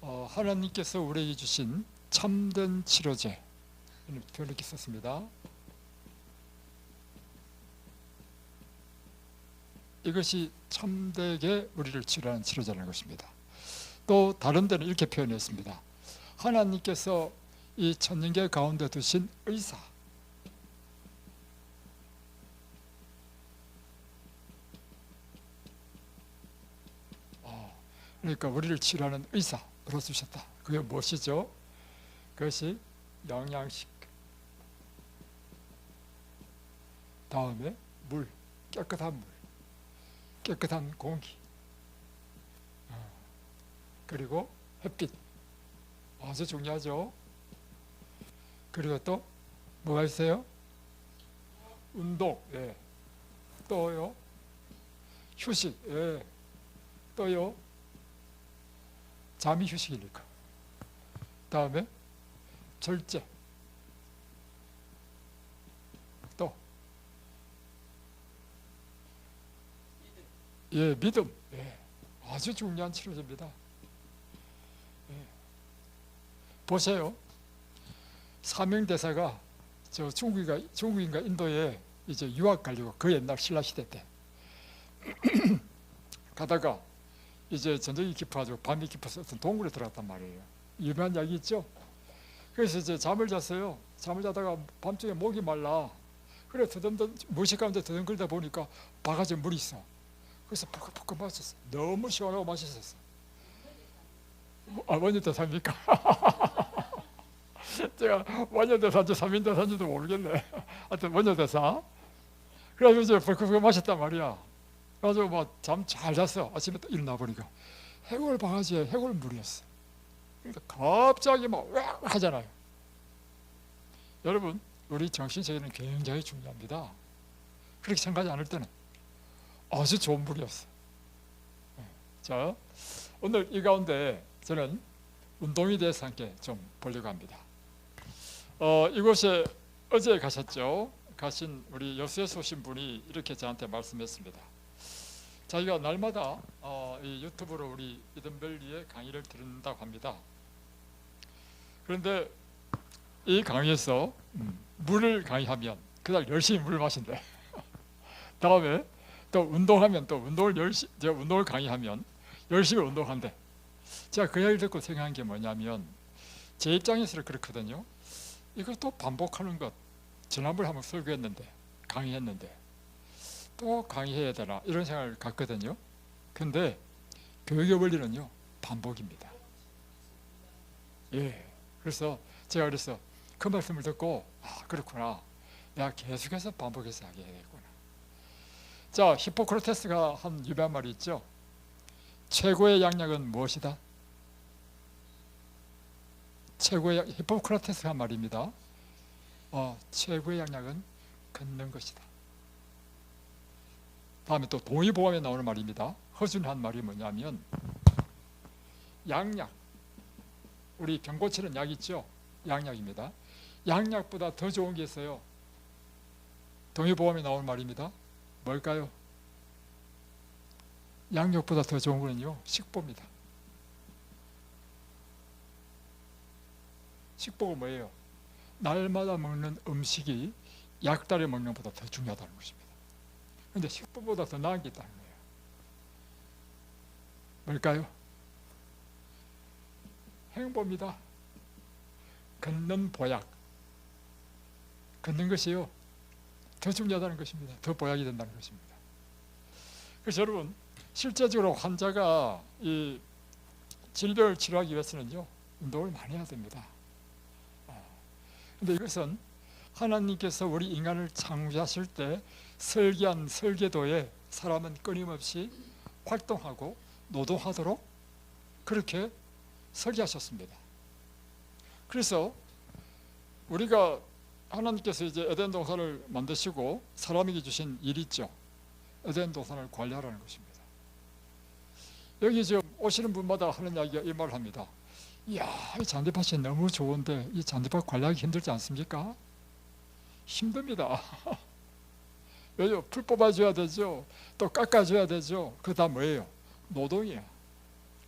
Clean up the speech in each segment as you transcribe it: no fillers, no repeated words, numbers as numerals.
하나님께서 우리에게 주신 참된 치료제, 표를 이렇게 썼습니다. 이것이 참되게 우리를 치료하는 치료제라는 것입니다. 또 다른 데는 이렇게 표현했습니다. 하나님께서 이 천년계 가운데 두신 의사, 그러니까 우리를 치료하는 의사로 주셨다. 그게 무엇이죠? 그것이 영양식, 다음에 물, 깨끗한 물, 깨끗한 공기, 그리고 햇빛, 아주 중요하죠. 그리고 또 뭐가 있어요? 운동, 예. 또요 휴식, 예. 또요 잠이 휴식이니까. 다음에 절제, 또 예, 믿음, 예. 아주 중요한 치료제입니다. 예. 보세요. 사명대사가 저 중국인가 인도에 이제 유학 가려고, 그 옛날 신라 시대 때 가다가 이제 전쟁이 깊어가지고 밤이 깊어서 어떤 동굴에 들어갔단 말이에요. 유명한 이야기 있죠. 그래서 이제 잠을 잤어요. 잠을 자다가 밤중에 목이 말라. 그래 무식 가운데 더듬거리다 보니까 바가지에 물이 있어. 그래서 푹푹 마셨어요. 너무 시원하고 맛있었어. 원효대사입니까? 제가 원효대사인지 삼인대사인지도 모르겠네. 하여튼 원효대사. 그래서 이제 푹푹 마셨단 말이야. 그래가지고 막 잠 잘 잤어. 아침에 또 일어나 보니까 해골 바가지에 해골물이었어. 그러니까 갑자기 막 으악 하잖아요. 여러분, 우리 정신세계는 굉장히 중요합니다. 그렇게 생각하지 않을 때는 아주 좋은 물이었어. 자, 오늘 이 가운데 저는 운동에 대해서 함께 좀 보려고 합니다. 이곳에 어제 가신 우리 여수에서 오신 분이 이렇게 저한테 말씀했습니다. 자기가 날마다 이 유튜브로 우리 이든밸리의 강의를 듣는다고 합니다. 그런데 이 강의에서 물을 강의하면 그날 열심히 물을 마신대. 다음에 또 운동하면 또 운동을 강의하면 열심히 운동한대. 제가 그 얘기를 듣고 생각한 게 뭐냐면, 제 입장에서는 그렇거든요. 이것도 반복하는 것, 지난번에 한번 설교했는데, 강의했는데 또 강의해야 되나 이런 생각을 갖거든요. 근데 교육의 원리는요, 반복입니다. 예. 그래서 제가 그 말씀을 듣고 그렇구나, 내가 계속해서 반복해서 하게 되겠구나. 자, 히포크라테스가 한 유명한 말이 있죠. 최고의 양약은 무엇이다? 히포크라테스가 한 말입니다. 최고의 양약은 걷는 것이다. 다음에 또 동의보감에 나오는 말입니다. 허준이 한 말이 뭐냐면, 양약, 우리 병 고치는 약 있죠? 양약입니다. 양약보다 더 좋은 게 있어요. 동의보감에 나오는 말입니다. 뭘까요? 양약보다 더 좋은 거는요, 식보입니다. 식보가 뭐예요? 날마다 먹는 음식이 약달에 먹는 것보다 더 중요하다는 것입니다. 그런데 식보보다 더 나은 게 있다는 거예요. 뭘까요? 행보입니다. 걷는 보약, 걷는 것이요, 더 중요하다는 것입니다. 더 보약이 된다는 것입니다. 그래서 여러분, 실제적으로 환자가 이 질병을 치료하기 위해서는요, 운동을 많이 해야 됩니다. 근데 이것은 하나님께서 우리 인간을 창조하실 때 설계한 설계도에 사람은 끊임없이 활동하고 노동하도록 그렇게 설계하셨습니다. 그래서 우리가 하나님께서 이제 에덴 동산을 만드시고 사람에게 주신 일이 있죠. 에덴 동산을 관리하라는 것입니다. 여기 지금 오시는 분마다 하는 이야기가 이 말을 합니다. 이야, 이 잔디밭이 너무 좋은데 이 잔디밭 관리하기 힘들지 않습니까? 힘듭니다. 왜요? 풀 뽑아줘야 되죠. 또 깎아줘야 되죠. 그거 다 뭐예요? 노동이에요.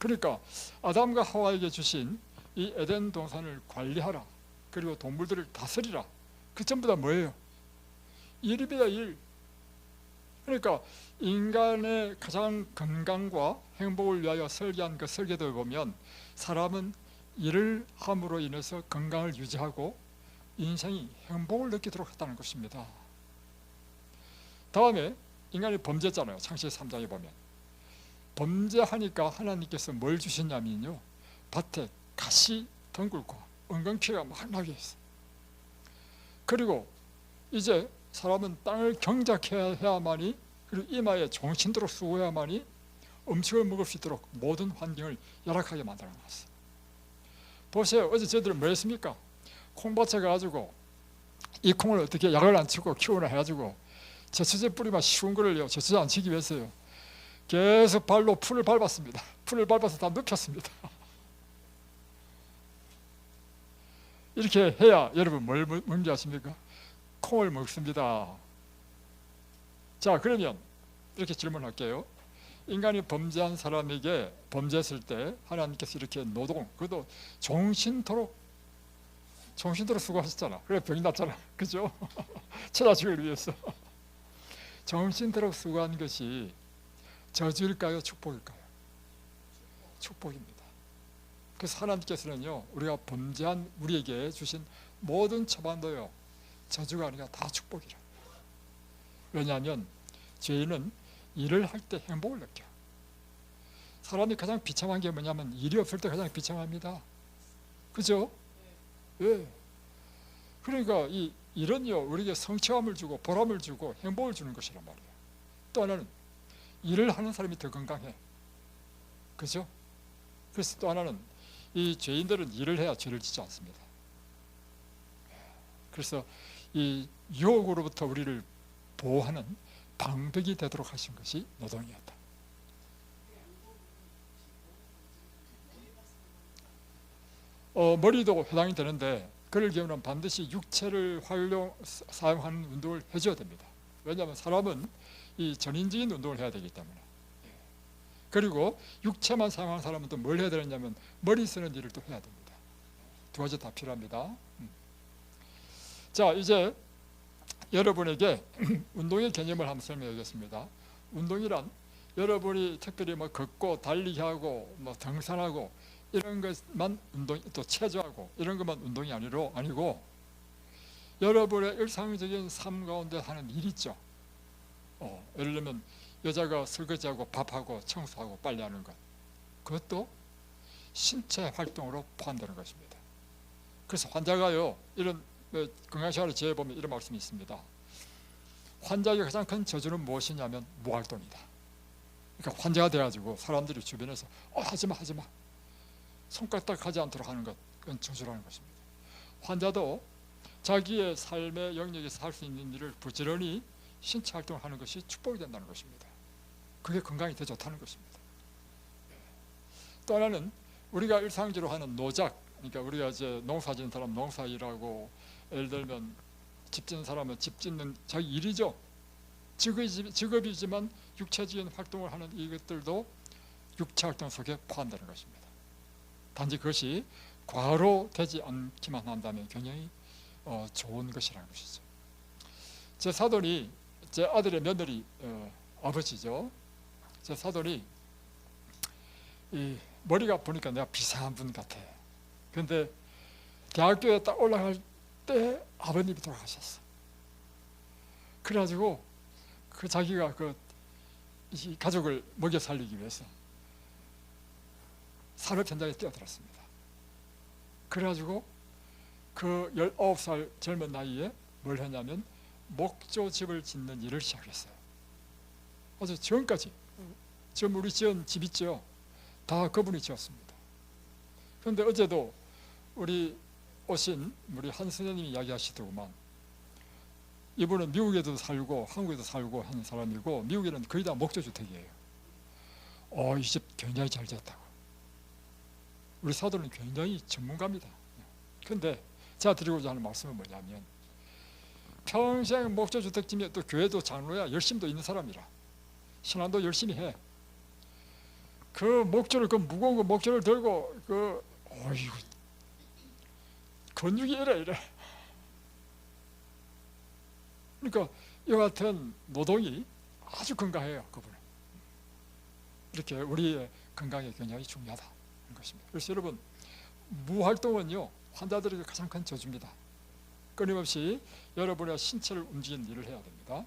그러니까 아담과 하와에게 주신 이 에덴 동산을 관리하라, 그리고 동물들을 다스리라, 그 전부 다 뭐예요? 일입니다. 일. 그러니까 인간의 가장 건강과 행복을 위하여 설계한 그 설계도에 보면 사람은 일을 함으로 인해서 건강을 유지하고 인생이 행복을 느끼도록 했다는 것입니다. 다음에 인간이 범죄했잖아요. 창세기 3장에 보면 범죄하니까 하나님께서 뭘 주셨냐면요, 밭에 가시 덩굴과 엉겅퀴가 막 나게 했어요. 그리고 이제 사람은 땅을 경작해야만이, 그리고 이마에 종신도록 수고해야만이 음식을 먹을 수 있도록 모든 환경을 열악하게 만들어 놨어요. 보세요. 어제 저희들은 뭐 했습니까? 콩밭에 가가지고 이 콩을 어떻게 약을 안 치고 키우나 해가지고 제초제 뿌리만 쉬운 거를요, 제초제 안 치기 위해서요, 계속 발로 풀을 밟았습니다. 풀을 밟아서 다 눕혔습니다. 이렇게 해야 여러분 뭘 뭔지 아십니까? 콩을 먹습니다. 자, 그러면 이렇게 질문할게요. 인간이 범죄한 사람에게 범죄했을 때 하나님께서 이렇게 노동, 그것도 종신토록 수고하셨잖아. 그래 병이 났잖아. 그죠? 찾아주기를 위해서. 종신토록 수고한 것이 저주일까요? 축복일까요? 축복입니다. 그래서 하나님께서는요, 우리가 범죄한 우리에게 주신 모든 처반도요, 저주가 아니라 다 축복이라. 왜냐하면 죄인은 일을 할 때 행복을 느껴. 사람이 가장 비참한 게 뭐냐면 일이 없을 때 가장 비참합니다. 그죠? 예. 그러니까 이 일은요, 우리에게 성취감을 주고 보람을 주고 행복을 주는 것이란 말이에요. 또 하나는 일을 하는 사람이 더 건강해. 그죠? 그래서 또 하나는 이 죄인들은 일을 해야 죄를 짓지 않습니다. 그래서 이 유혹으로부터 우리를 보호하는 방벽이 되도록 하신 것이 노동이었다. 머리도 해당이 되는데 그럴 경우는 반드시 육체를 사용하는 운동을 해줘야 됩니다. 왜냐하면 사람은 이 전인적인 운동을 해야 되기 때문에. 그리고 육체만 사용하는 사람은 또 뭘 해야 되느냐면 머리 쓰는 일을 또 해야 됩니다. 두 가지 다 필요합니다. 자, 이제 여러분에게 운동의 개념을 한번 설명하겠습니다. 운동이란 여러분이 특별히 뭐 걷고 달리기 하고 뭐 등산하고 이런 것만 운동, 또 체조하고 이런 것만 운동이 아니고 여러분의 일상적인 삶 가운데 하는 일 있죠. 예를 들면 여자가 설거지하고 밥하고 청소하고 빨래하는 것, 그것도 신체 활동으로 포함되는 것입니다. 그래서 환자가요, 이런 건강생활의 지혜에 보면 이런 말씀이 있습니다. 환자에게 가장 큰 저주는 무엇이냐면 무활동이다. 그러니까 환자가 돼가지고 사람들이 주변에서 하지마 손가락 하지 않도록 하는 것, 그건 저주라는 것입니다. 환자도 자기의 삶의 영역에서 할 수 있는 일을 부지런히 신체 활동을 하는 것이 축복이 된다는 것입니다. 그게 건강이 더 좋다는 것입니다. 또 하나는 우리가 일상적으로 하는 노작, 그러니까 우리가 이제 농사 짓는 사람 농사 일하고, 예를 들면 집 짓는 사람은 집 짓는 자기 일이죠. 직업이지만 육체적인 활동을 하는 이것들도 육체 활동 속에 포함되는 것입니다. 단지 그것이 과로 되지 않기만 한다면 굉장히 좋은 것이라는 것이죠. 제 사돈이, 제 아들의 며느리 아버지죠. 제 사돈이 이 머리가 보니까 내가 비상한 분 같아. 그런데 대학교에 딱 올라갈 때 아버님이 돌아가셨어. 그래가지고 그 자기가 이 가족을 먹여 살리기 위해서 산업 현장에 뛰어들었습니다. 그래가지고 그 19살 젊은 나이에 뭘 했냐면 목조집을 짓는 일을 시작했어요. 아주 지금까지 지금 우리 지은 집 있죠. 다 그분이 지었습니다. 그런데 어제도 우리 오신 우리 한 선생님이 이야기하시더구만. 이분은 미국에도 살고 한국에도 살고 하는 사람이고, 미국에는 거의 다 목조주택이에요. 이 집 굉장히 잘 지었다고. 우리 사도는 굉장히 전문가입니다. 그런데 제가 드리고자 하는 말씀은 뭐냐면, 평생 목조주택 지면 또 교회도 장로야, 열심도 있는 사람이라 신앙도 열심히 해. 그 목줄을, 그 무거운 그 목줄을 들고 어이구, 근육이 이래. 그러니까 이 같은 노동이 아주 건강해요, 그분은. 이렇게 우리의 건강에 굉장히 중요하다는 것입니다. 그래서 여러분, 무활동은요, 환자들에게 가장 큰 저주입니다. 끊임없이 여러분의 신체를 움직이는 일을 해야 됩니다.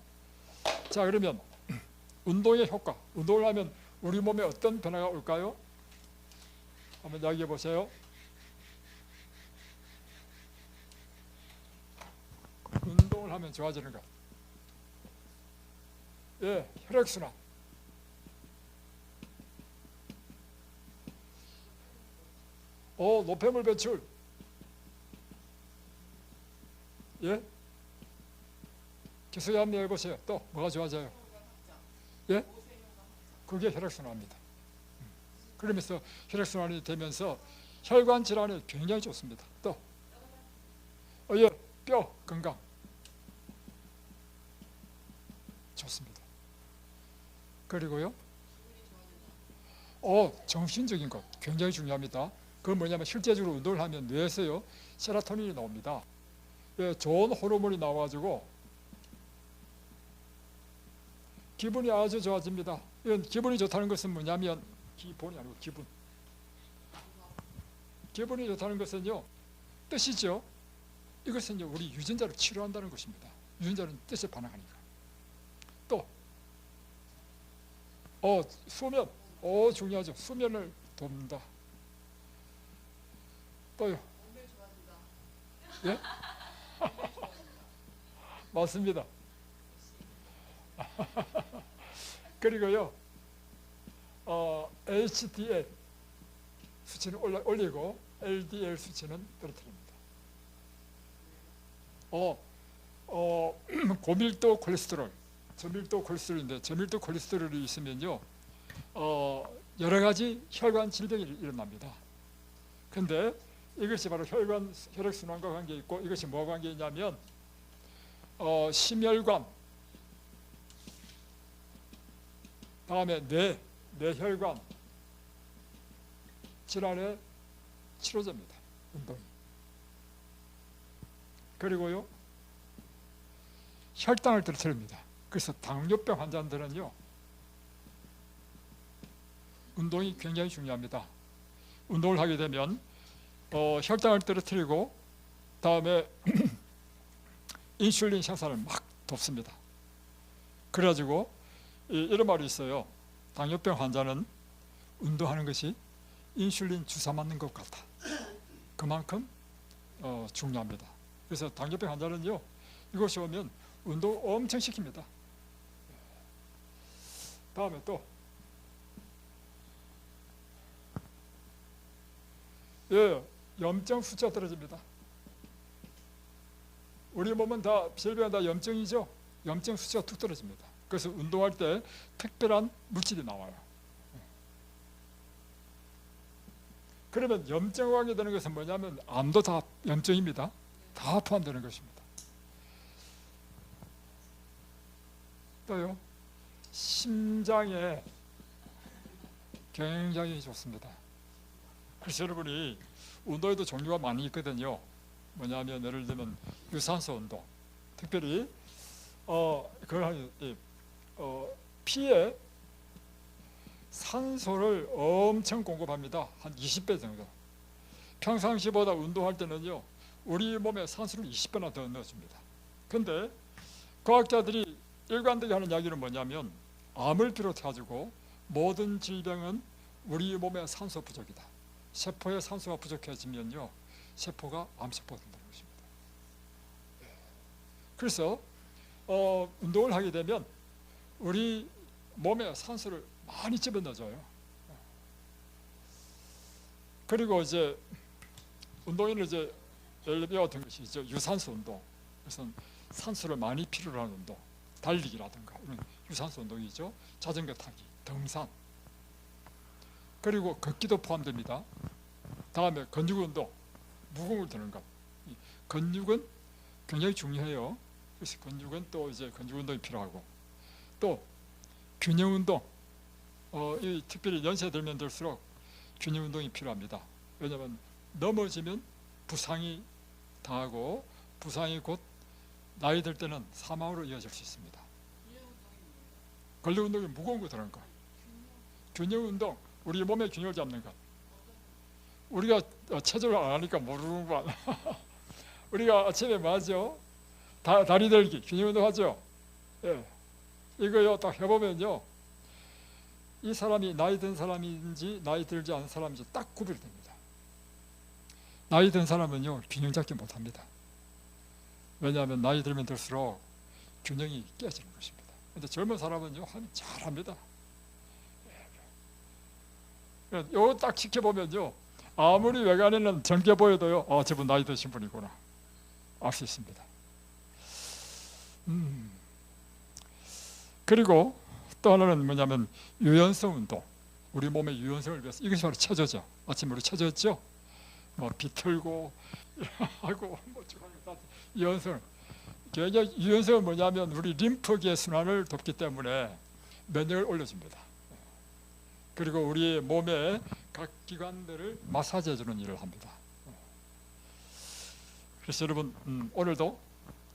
자, 그러면 운동의 효과, 운동을 하면 우리 몸에 어떤 변화가 올까요? 한번 이야기해 보세요. 운동을 하면 좋아지는 것. 예, 혈액순환. 노폐물 배출. 예? 기술이 한번 해보세요. 또 뭐가 좋아져요? 예? 그게 혈액순환입니다. 그러면서 혈액순환이 되면서 혈관 질환에 굉장히 좋습니다. 또 예, 뼈 건강 좋습니다. 그리고요, 정신적인 것 굉장히 중요합니다. 그건 뭐냐면 실제적으로 운동을 하면 뇌에서요 세로토닌이 나옵니다. 예, 좋은 호르몬이 나와가지고 기분이 아주 좋아집니다. 이건 기분이 좋다는 것은 뭐냐면 기본이 아니고 기분. 기분이 좋다는 것은요 뜻이죠. 이것은 우리 유전자를 치료한다는 것입니다. 유전자는 뜻에 반응하니까. 또 수면, 중요하죠. 수면을 돕는다. 또요. 예? 맞습니다. 그리고요, HDL 수치는 올리고 LDL 수치는 떨어뜨립니다. 고밀도 콜레스테롤, 저밀도 콜레스테롤인데 저밀도 콜레스테롤이 있으면요, 여러 가지 혈관 질병이 일어납니다. 근데 이것이 바로 혈액순환과 관계 있고, 이것이 뭐와 관계 있냐면 심혈관, 다음에 뇌혈관 질환의 치료제입니다, 운동이. 그리고요, 혈당을 떨어뜨립니다. 그래서 당뇨병 환자들은요 운동이 굉장히 중요합니다. 운동을 하게 되면 혈당을 떨어뜨리고, 다음에 인슐린 생산을 막 돕습니다. 그래가지고 이런 말이 있어요. 당뇨병 환자는 운동하는 것이 인슐린 주사 맞는 것 같다. 그만큼 중요합니다. 그래서 당뇨병 환자는요 이곳에 오면 운동 엄청 시킵니다. 다음에 또 염증 수치가 떨어집니다. 우리 몸은 다 질병은 다 염증이죠. 염증 수치가 툭 떨어집니다. 그래서 운동할 때 특별한 물질이 나와요. 그러면 염증과 관계되는 것은 뭐냐면 암도 다 염증입니다. 다 포함되는 것입니다. 또요, 심장에 굉장히 좋습니다. 그래서 여러분이 운동에도 종류가 많이 있거든요. 뭐냐면 예를 들면 유산소 운동, 특별히 피에 산소를 엄청 공급합니다. 한 20배 정도. 평상시보다 운동할 때는요 우리 몸에 산소를 20배나 더 넣어줍니다. 근데 과학자들이 일관되게 하는 이야기는 뭐냐면 암을 비롯해가지고 모든 질병은 우리 몸의 산소 부족이다. 세포의 산소가 부족해지면요 세포가 암세포가 된다는 것입니다. 그래서 운동을 하게 되면 우리 몸에 산소를 많이 집어넣어줘요. 그리고 이제 운동에는 이제 예를 들어 같은 것이 있죠. 유산소 운동. 그래서 산소를 많이 필요로 하는 운동, 달리기라든가 이런 유산소 운동이죠. 자전거 타기, 등산, 그리고 걷기도 포함됩니다. 다음에 근육 운동, 무거움을 드는 것. 근육은 굉장히 중요해요. 그래서 근육은 또 이제 근육 운동이 필요하고, 또 균형 운동, 특별히 연세 들면 들수록 균형 운동이 필요합니다. 왜냐하면 넘어지면 부상이 당하고 부상이 곧 나이 들 때는 사망으로 이어질 수 있습니다. 근력 운동이 무거운 거 들은 거. 균형 운동, 우리 몸의 균형을 잡는 것. 우리가 체조를 안 하니까 모르는구만. 우리가 아침에 뭐 하죠? 다리 들기, 균형 운동 하죠? 예. 이거요, 딱 해보면요. 이 사람이 나이 든 사람인지 나이 들지 않은 사람인지 딱 구별됩니다. 나이 든 사람은요, 균형 잡기 못 합니다. 왜냐하면 나이 들면 들수록 균형이 깨지는 것입니다. 근데 젊은 사람은요, 하면 잘합니다. 이거 딱 지켜보면요, 아무리 외관에는 젊게 보여도요, 저분 나이 드신 분이구나 알 수 있습니다. 그리고 또 하나는 뭐냐면 유연성 운동. 우리 몸의 유연성을 위해서, 이것이 바로 체조죠. 아침에 우리 체조했죠? 뭐 비틀고 하고 뭐 유연성. 유연성은 뭐냐면 우리 림프계 순환을 돕기 때문에 면역을 올려줍니다. 그리고 우리 몸의 각 기관들을 마사지해주는 일을 합니다. 그래서 여러분 오늘도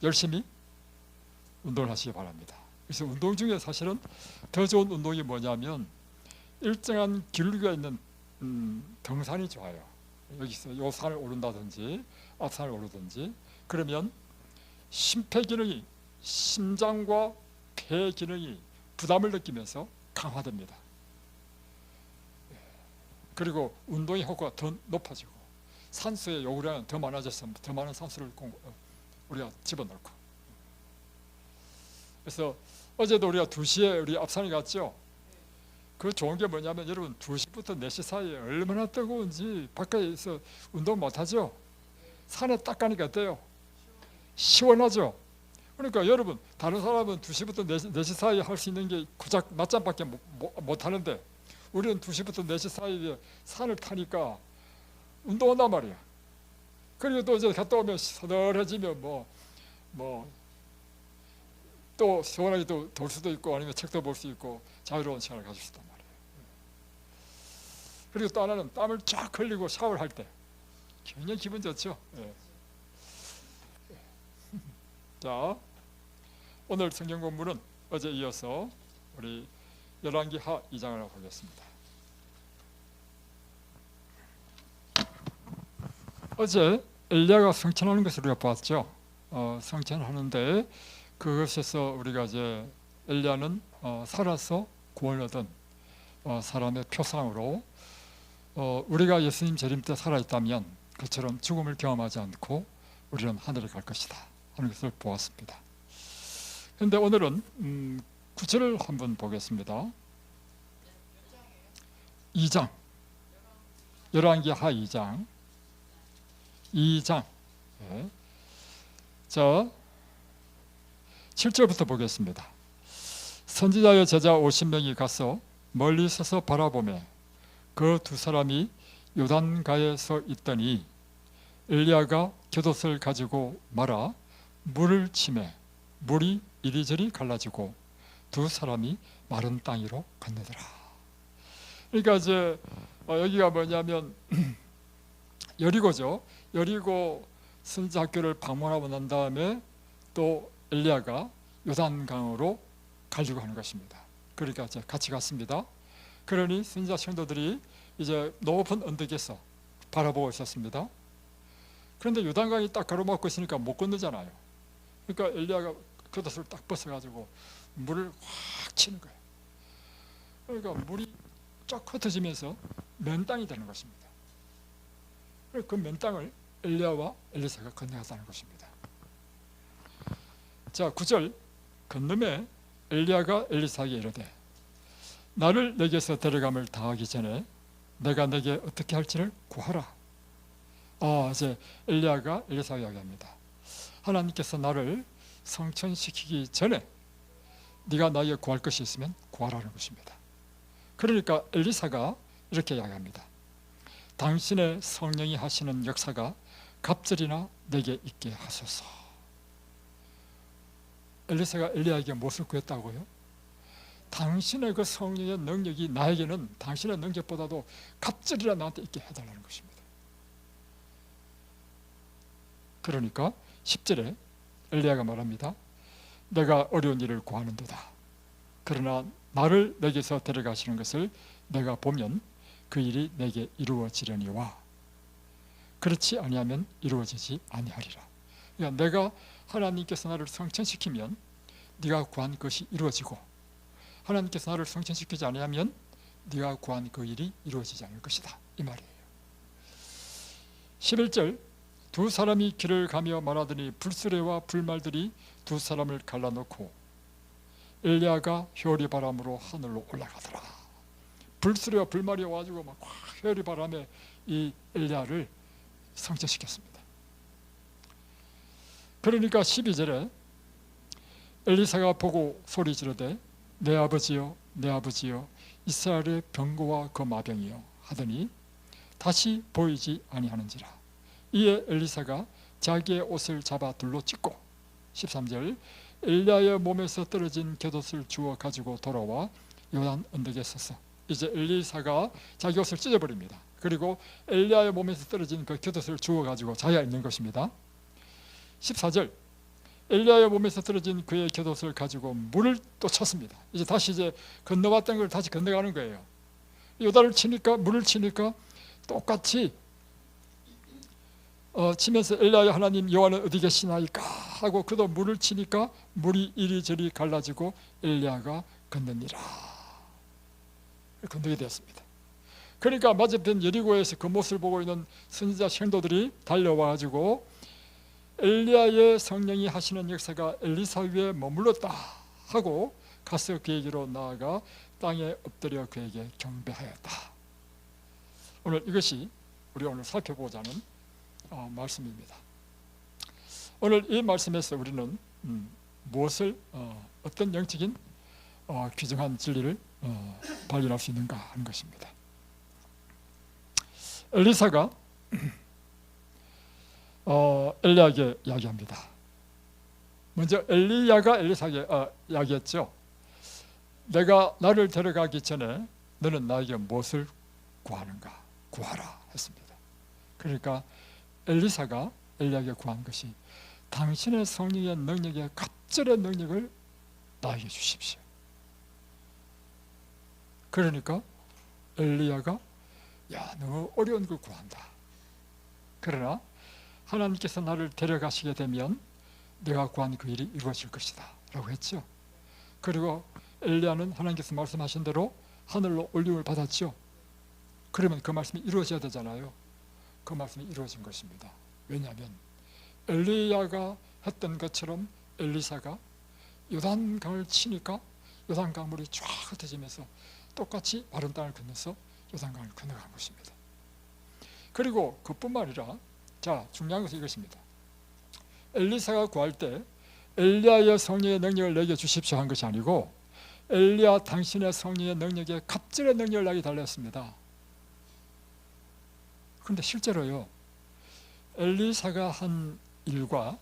열심히 운동을 하시기 바랍니다. 그래서 운동 중에 사실은 더 좋은 운동이 뭐냐면 일정한 기울기가 있는 등산이 좋아요. 여기서 요 산을 오른다든지 앞산을 오르든지, 그러면 심폐기능이, 심장과 폐 기능이 부담을 느끼면서 강화됩니다. 그리고 운동의 효과가 더 높아지고 산소의 요구량은 더 많아져서 더 많은 산소를 우리가 집어넣고. 그래서 어제도 우리가 2시에 우리 앞산에 갔죠. 그 좋은 게 뭐냐면 여러분 2시부터 4시 사이에 얼마나 뜨거운지 바깥에서 운동 못하죠. 산에 딱 가니까 어때요? 시원하죠. 그러니까 여러분 다른 사람은 2시부터 4시 사이에 할 수 있는 게 고작 낮잠밖에 못 하는데 우리는 2시부터 4시 사이에 산을 타니까 운동한단 말이야. 그리고 또 이제 갔다 오면 서늘해지면 또 시원하게 또 돌 수도 있고 아니면 책도 볼 수 있고 자유로운 시간을 가질 수 있단 말이에요. 그리고 또 하나는 땀을 쫙 흘리고 샤워를 할 때 굉장히 기분 좋죠. 예. 자, 오늘 성경 본문은 어제 이어서 우리 열왕기하 2장을 보겠습니다. 어제 엘리야가 성천하는 것을 우리가 봤죠. 성천하는데 그것에서 우리가 이제 엘리야는 살아서 구원을 얻은 사람의 표상으로 우리가 예수님 재림 때 살아있다면 그처럼 죽음을 경험하지 않고 우리는 하늘에 갈 것이다 하는 것을 보았습니다. 그런데 오늘은 9절을 한번 보겠습니다. 2장, 열왕기하 2장. 네. 자, 7절부터 보겠습니다. 선지자의 제자 50명이 가서 멀리 서서 바라보매 그 2사람이 요단가에 서 있더니 엘리야가 곁옷을 가지고 말아 물을 치매 물이 이리저리 갈라지고 2사람이 마른 땅 위로 건너더라. 그러니까 이제 여기가 뭐냐면 여리고죠. 여리고 선지자학교를 방문하고 난 다음에 또 엘리야가 요단강으로 가려고 하는 것입니다. 그러니까 이제 같이 갔습니다. 그러니 선지자 성도들이 이제 높은 언덕에서 바라보고 있었습니다. 그런데 요단강이 딱 가로막고 있으니까 못 건너잖아요. 그러니까 엘리야가 겉옷을 딱 벗어가지고 물을 확 치는 거예요. 그러니까 물이 쫙 흩어지면서 맨땅이 되는 것입니다. 그 맨땅을 엘리야와 엘리사가 건너갔다는 것입니다. 자, 9절. 건너매 엘리야가 엘리사에게 이르되 나를 내게서 데려감을 당하기 전에 내가 내게 어떻게 할지를 구하라. 이제 엘리야가 엘리사에게 이야기합니다. 하나님께서 나를 성천시키기 전에 네가 나에게 구할 것이 있으면 구하라는 것입니다. 그러니까 엘리사가 이렇게 이야기합니다. 당신의 성령이 하시는 역사가 갑절이나 내게 있게 하소서. 엘리사가 엘리야에게 무엇을 구했다고요? 당신의 그 성령의 능력이 나에게는 당신의 능력보다도 갑절이라 나한테 있게 해달라는 것입니다. 그러니까 10절에 엘리야가 말합니다. 내가 어려운 일을 구하는도다. 그러나 나를 내게서 데려가시는 것을 내가 보면 그 일이 내게 이루어지려니와 그렇지 아니하면 이루어지지 아니하리라. 그러니까 내가 하나님께서 나를 성천시키면 네가 구한 것이 이루어지고, 하나님께서 나를 성천시키지 아니하면 네가 구한 그 일이 이루어지지 않을 것이다, 이 말이에요. 11절 두 사람이 길을 가며 말하더니 불수레와 불말들이 두 사람을 갈라놓고 엘리야가 효리바람으로 하늘로 올라가더라. 불수레와 불말이 와가지고 막 효리바람에 이 엘리야를 성천시켰습니다. 그러니까 12절에 엘리사가 보고 소리 지르되 내 아버지여 내 아버지여 이스라엘의 병거와 그 마병이여 하더니 다시 보이지 아니하는지라. 이에 엘리사가 자기의 옷을 잡아 둘로 찢고 13절 엘리야의 몸에서 떨어진 곁옷을 주워 가지고 돌아와 요단 언덕에 섰어. 이제 엘리사가 자기 옷을 찢어버립니다. 그리고 엘리야의 몸에서 떨어진 그 곁옷을 주워 가지고 자기가 입는 것입니다. 14절 엘리야의 몸에서 떨어진 그의 곁옷을 가지고 물을 또 쳤습니다. 이제 다시 건너왔던 걸 다시 건너가는 거예요. 요단을 치니까, 물을 치니까 똑같이 치면서 엘리야의 하나님 여호와는 어디 계시나이까 하고 그도 물을 치니까 물이 이리저리 갈라지고 엘리야가 건너니라. 건너게 되었습니다. 그러니까 맞은편 여리고에서 그 모습을 보고 있는 선지자 성도들이 달려와가지고 엘리야의 성령이 하시는 역사가 엘리사 위에 머물렀다 하고 가서 그에게로 나아가 땅에 엎드려 그에게 경배하였다. 오늘 이것이 우리 오늘 살펴보고자 하는 말씀입니다. 오늘 이 말씀에서 우리는 무엇을 어떤 영적인 귀중한 진리를 발견할 수 있는가 하는 것입니다. 엘리사가 엘리야에게 이야기합니다. 먼저 엘리야가 엘리사에게 이야기했죠. 내가 나를 데려가기 전에 너는 나에게 무엇을 구하는가? 구하라 했습니다. 그러니까 엘리사가 엘리야에게 구한 것이 당신의 성령의 능력의 갑절의 능력을 나에게 주십시오. 그러니까 엘리야가 너무 어려운 걸 구한다. 그러나 하나님께서 나를 데려가시게 되면 내가 구한 그 일이 이루어질 것이다 라고 했죠. 그리고 엘리야는 하나님께서 말씀하신 대로 하늘로 올림을 받았죠. 그러면 그 말씀이 이루어져야 되잖아요. 그 말씀이 이루어진 것입니다. 왜냐하면 엘리야가 했던 것처럼 엘리사가 요단강을 치니까 요단강 물이 쫙 흩어지면서 똑같이 마른 땅을 건너서 요단강을 건너간 것입니다. 그리고 그뿐만 아니라 중요한 것은 이것입니다. 엘리사가 구할 때 엘리야의 성령의 능력을 내게 주십시오 한 것이 아니고 엘리야 당신의 성령의 능력에 갑절의 능력을 나에게 달렸습니다. 그런데 실제로요, 엘리사가 한 일과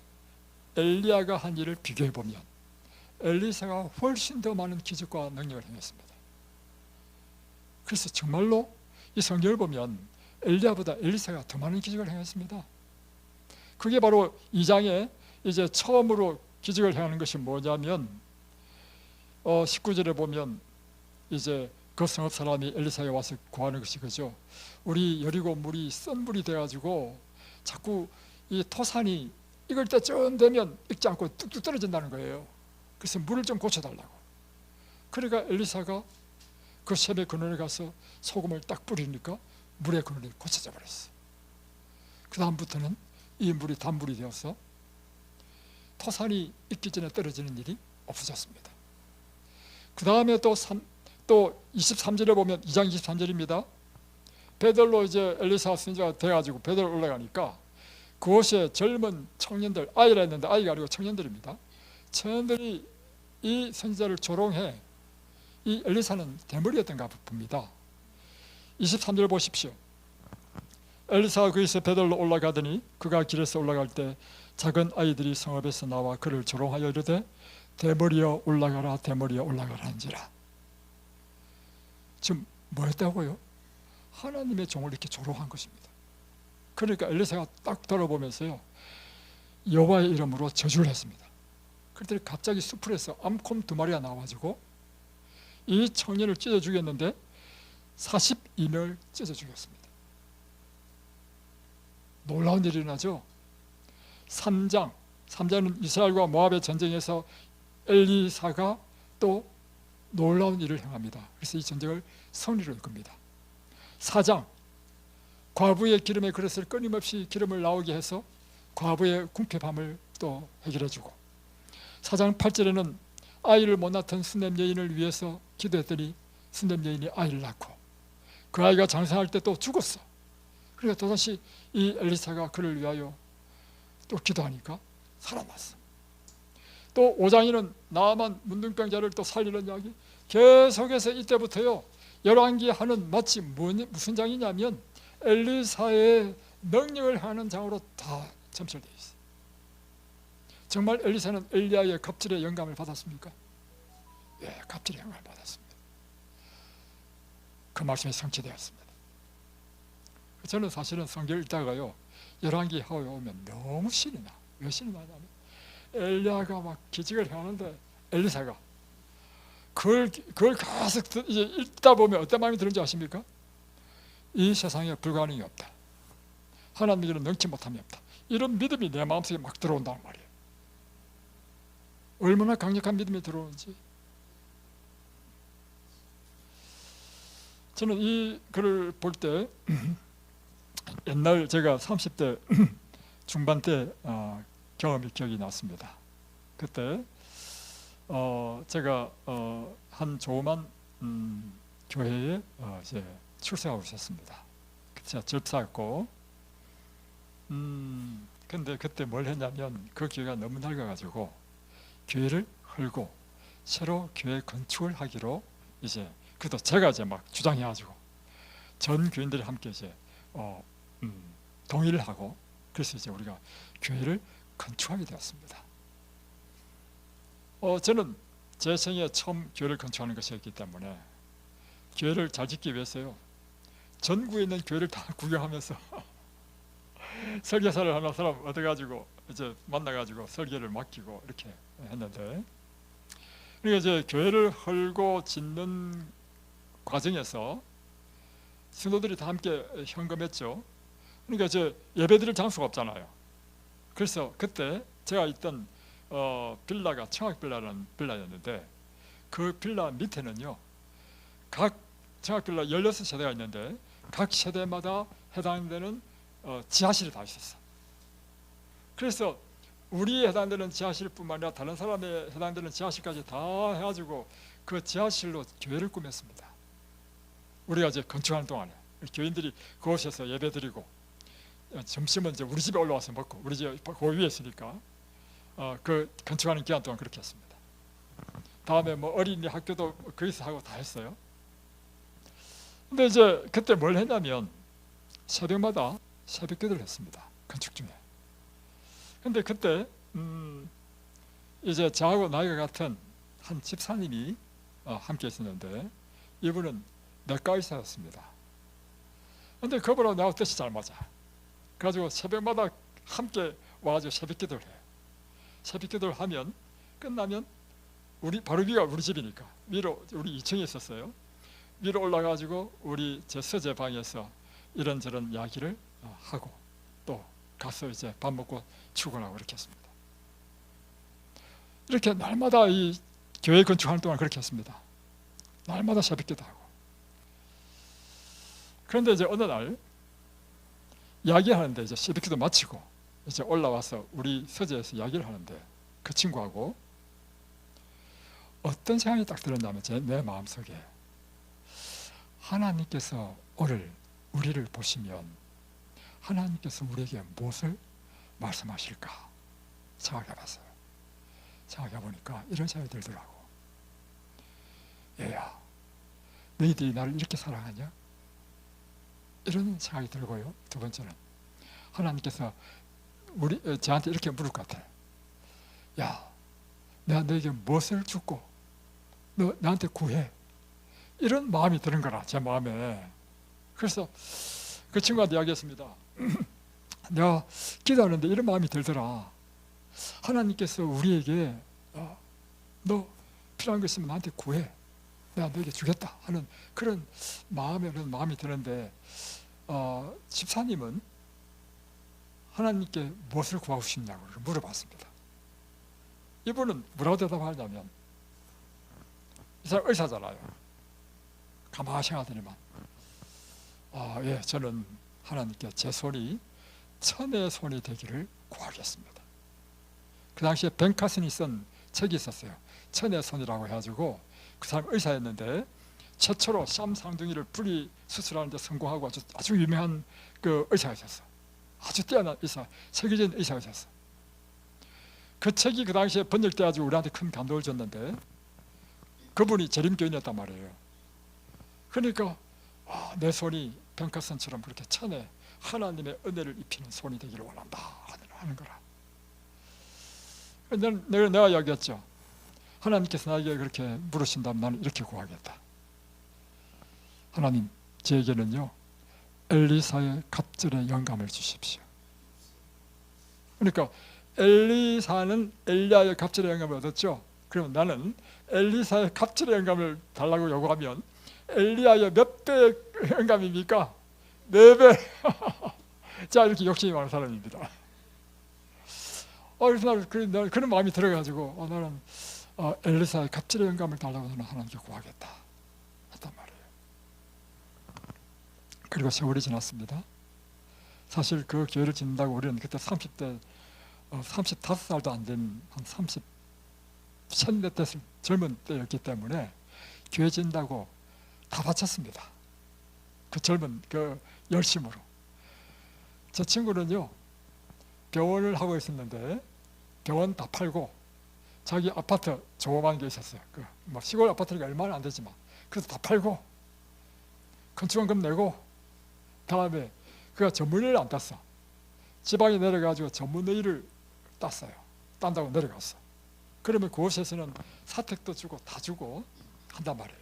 엘리야가 한 일을 비교해 보면 엘리사가 훨씬 더 많은 기적과 능력을 행했습니다. 그래서 정말로 이 성경을 보면 엘리야보다 엘리사가 더 많은 기적을 행했습니다. 그게 바로 2장에 이제 처음으로 기적을 행하는 것이 뭐냐면 19절에 보면 이제 그 성읍 사람이 엘리사에 와서 구하는 것이 그죠. 우리 여리고 물이 쓴 물이 돼가지고 자꾸 이 토산이 익을 때쯤 되면 익지 않고 뚝뚝 떨어진다는 거예요. 그래서 물을 좀 고쳐달라고. 그러니까 엘리사가 그 샘의 근원에 가서 소금을 딱 뿌리니까 물의 근원이 고쳐져 버렸어요. 그 다음부터는 이 물이 단물이 되어서 토산이 익기 전에 떨어지는 일이 없어졌습니다. 그 다음에 또 23절에 보면 2장 23절입니다. 베들로 이제 엘리사 선지자가 돼가지고 베들로 올라가니까 그곳에 젊은 청년들, 아이라 했는데 아이가 아니고 청년들입니다. 청년들이 이 선지자를 조롱해. 이 엘리사는 대머리였던가 봅니다. 23절 보십시오. 엘리사가 거기서 베들로 올라가더니 그가 길에서 올라갈 때 작은 아이들이 성읍에서 나와 그를 조롱하여 이르되 대머리여 올라가라 대머리여 올라가라 한지라. 지금 뭐 했다고요? 하나님의 종을 이렇게 조롱한 것입니다. 그러니까 엘리사가 딱 돌아보면서요, 여호와의 이름으로 저주를 했습니다. 그랬더니 갑자기 수풀에서 암곰 2마리가 나와가지고 이 청년을 찢어 죽였는데 42명을 찢어 죽였습니다. 놀라운 일이 일어나죠. 3장은 이스라엘과 모압의 전쟁에서 엘리사가 또 놀라운 일을 행합니다. 그래서 이 전쟁을 승리로 이끕니다. 4장, 과부의 기름의 그릇을 끊임없이 기름을 나오게 해서 과부의 궁핍함을 또 해결해주고, 4장 8절에는 아이를 못 낳던 수냄 여인을 위해서 기도했더니 수냄 여인이 아이를 낳고, 그 아이가 장성할 때 또 죽었어. 그러니까 또다시 이 엘리사가 그를 위하여 또 기도하니까 살아났어. 또 5장에는 나아만 문둥병자를 또 살리는 이야기, 계속해서 이때부터요, 열왕기 하는 마치 무슨 장이냐면 엘리사의 능력을 하는 장으로 다 점철되어 있어요. 정말 엘리사는 엘리야의 갑질의 영감을 받았습니까? 예, 갑질의 영감을 받았습니다. 그 말씀이 성취되었습니다. 저는 사실은 성경을 읽다가요, 열왕기 하고 오면 너무 신이 나. 왜 신이 나냐면 엘리야가 막 기적을 행하는데 엘리사가 그걸 계속 이제 읽다 보면 어떤 마음이 드는지 아십니까? 이 세상에 불가능이 없다. 하나님께는 능치 못함이 없다. 이런 믿음이 내 마음속에 막 들어온다는 말이에요. 얼마나 강력한 믿음이 들어오는지. 저는 이 글을 볼 때 옛날 제가 30대 중반 때 경험이 기억이 났습니다. 그때 제가 한 조그만 교회에 이제 출석하고 있었습니다. 제가 접사했고, 근데 그때 뭘 했냐면 그 교회가 너무 낡아가지고 교회를 헐고 새로 교회 건축을 하기로 이제, 그것도 제가 이제 막 주장해가지고 전 교인들이 함께 이제 동의를 하고, 그래서 이제 우리가 교회를 건축하게 되었습니다. 저는 제 생에 처음 교회를 건축하는 것이었기 때문에 교회를 잘 짓기 위해서요, 전국에 있는 교회를 다 구경하면서 설교사를 하나 사람 얻어가지고 이제 만나가지고 설교를 맡기고 이렇게 했는데, 그러니까 이제 교회를 헐고 짓는 과정에서 성도들이 다 함께 현금했죠. 그러니까 이제 예배드릴 장소가 없잖아요. 그래서 그때 제가 있던 빌라가 청학빌라라는 빌라였는데, 그 빌라 밑에는요, 각 청학빌라 16세대가 있는데 각 세대마다 해당되는 지하실이 다 있었어. 그래서 우리에 해당되는 지하실뿐만 아니라 다른 사람에 해당되는 지하실까지 다 해가지고 그 지하실로 교회를 꾸몄습니다. 우리가 이제 건축하는 동안에 교인들이 그곳에서 예배드리고, 점심은 이제 우리 집에 올라와서 먹고, 우리 집 그 위에 있으니까 그 건축하는 기간 동안 그렇게 했습니다. 다음에 뭐 어린이 학교도 거기서 하고 다 했어요. 근데 이제 그때 뭘 했냐면 새벽마다 새벽 기도를 했습니다. 건축 중에. 근데 그때 이제 저하고 나이가 같은 한 집사님이 함께 있었는데, 이분은 내과 의사였습니다. 근데 그분하고 내가 뜻이 잘 맞아. 그래가지고 새벽마다 함께 와가지고 새벽 기도를 해요. 새벽 기도를 하면 끝나면 바로 위가 우리 집이니까 위로, 우리 2층에 있었어요. 위로 올라가지고 우리 제 서재 방에서 이런저런 이야기를 하고 또 가서 이제 밥 먹고 출근하고 이렇게 했습니다. 이렇게 날마다 이 교회 건축하는 동안 그렇게 했습니다. 날마다 새벽 기도하고. 그런데 이제 어느 날 이야기하는데, 이제 새벽 기도 마치고 이제 올라와서 우리 서재에서 이야기를 하는데, 그 친구하고 어떤 생각이 딱 들었냐면 내 마음속에, 하나님께서 오늘 우리를 보시면 하나님께서 우리에게 무엇을 말씀하실까 생각해봤어요. 생각해보니까 이런 생각이 들더라고. 얘야, 너희들이 나를 이렇게 사랑하냐? 이런 생각이 들고요. 두 번째는 하나님께서 저한테 이렇게 물을 것 같아. 야, 내가 너에게 무엇을 주고 너 나한테 구해. 이런 마음이 드는 거라, 제 마음에. 그래서 그 친구한테 이야기했습니다. 내가 기도하는데 이런 마음이 들더라. 하나님께서 우리에게 너 필요한 거 있으면 나한테 구해, 내가 너에게 주겠다 하는 그런 마음이 드는데, 집사님은 하나님께 무엇을 구하고 싶냐고 물어봤습니다. 이분은 뭐라고 대답하냐면, 이 사람 의사잖아요. 가만히 생각하더니만, 예, 저는 하나님께 제 손이 천의 손이 되기를 구하겠습니다. 그 당시에 벤카슨이 쓴 책이 있었어요. 천의 손이라고 해가지고, 그 사람 의사였는데 최초로 쌈상둥이를 분리 수술하는 데 성공하고 아주 유명한 그 의사였었어. 아주 뛰어난 의사, 세계적인 의사였었어. 그 책이 그 당시에 번역돼가지고 우리한테 큰 감동을 줬는데, 그분이 재림교인이었단 말이에요. 그러니까 내 손이 벤카슨처럼 그렇게 천에 하나님의 은혜를 입히는 손이 되기를 원한다 하는 거라. 내가 이야기했죠. 하나님께서 나에게 그렇게 물으신다면 나는 이렇게 구하겠다. 하나님, 저에게는요 엘리사의 갑절의 영감을 주십시오. 그러니까 엘리사는 엘리야의 갑절의 영감을 얻었죠. 그러면 나는 엘리사의 갑절의 영감을 달라고 요구하면 엘리야의 몇 배의 영감입니까? 4배. 자, 이렇게 욕심이 많은 사람입니다. 그래서 나는 그런 마음이 들어가지고 나는 엘리사의 갑절의 영감을 달라고 저는 하나님께 구하겠다 했단 말이에요. 그리고 세월이 지났습니다. 사실 그 교회를 짓는다고 우리는 그때 30대 35살도 안 된 한 30 10몇 대 젊은 때였기 때문에 교회 짓는다고 다 바쳤습니다. 그 젊은 그 열심으로. 제 친구는요 병원을 하고 있었는데 병원 다 팔고 자기 아파트 조그만 게 있었어요. 뭐 시골 아파트가 얼마나 안 되지만 그래서 다 팔고 건축원금 내고, 다음에 그가 전문의를 안 땄어. 지방에 내려가지고 전문의를 땄어요. 딴다고 내려갔어. 그러면 그곳에서는 사택도 주고 다 주고 한단 말이에요.